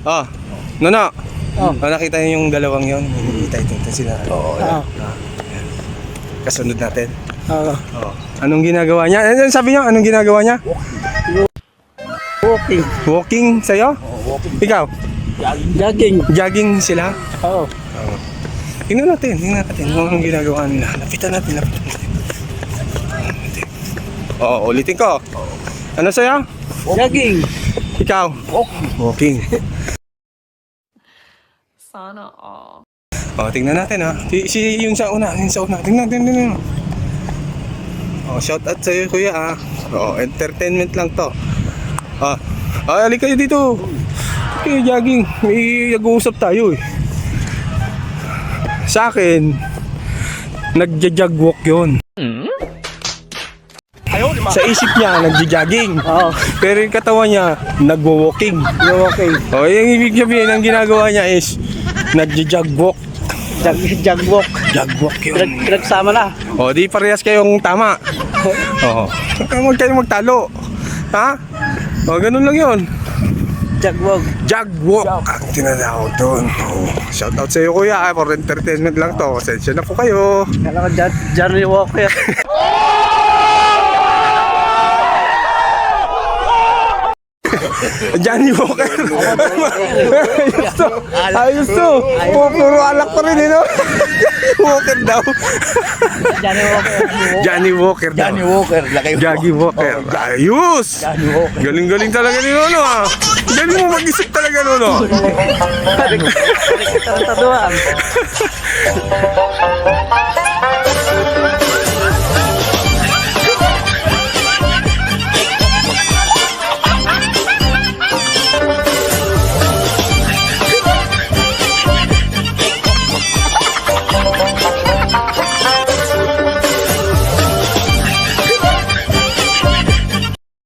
Oh, Nono. Oh. Nakita niyo yung dalawang yon. Hinihintay dito sila. Oo. Kasunod natin. Oo. Oh. Anong ginagawa niya? Ano sabi niyo? Anong ginagawa niya? Walking. Walking sa'yo? Walking. Ikaw? Jogging. Jogging sila? Oo. Tingnan natin kung anong ginagawa nila. Lapitan natin. Oo, ulitin ko. Ano sa'yo? Jogging. Ikaw? Walking. Sana all. Oh, tingnan natin ha. Si yung sa una. Tingnan. Oh, shout out sa'yo kuya ha. Oh, entertainment lang to. Alika kayo dito. Okay, jogging. May nag-uusap tayo eh. Sa akin, nagja-jog walk yun. Sa isip niya, nagja-jogging. Oo. Pero yung katawan niya, nagwo-walking. Walking. O, yung ibig sabihin, ang ginagawa niya is, nagja-jog walk. Jog walk. Jog walk yun. Pinagsama na. O, di parehas kayong tama. Oo. Huwag kayong magtalo. Ha? O, ganun lang yun. Jog walk. Jog walk. Ang tinatawag doon. Shout out sa iyo kuya. For entertainment lang to. Pasensya na po kayo. Kala ko Johnny Walker. Johnny Walker. Ayos to. Puro alak pa rin, no? Walker daw. Johnny Walker. Johnny Walker daw. Johnny Walker. Laki mo. Johnny Walker. Ayos. Johnny Walker. Galing-galing talaga ni Nono, ah. Galing mo mag-isip talaga, Nono. Tarantaduhan.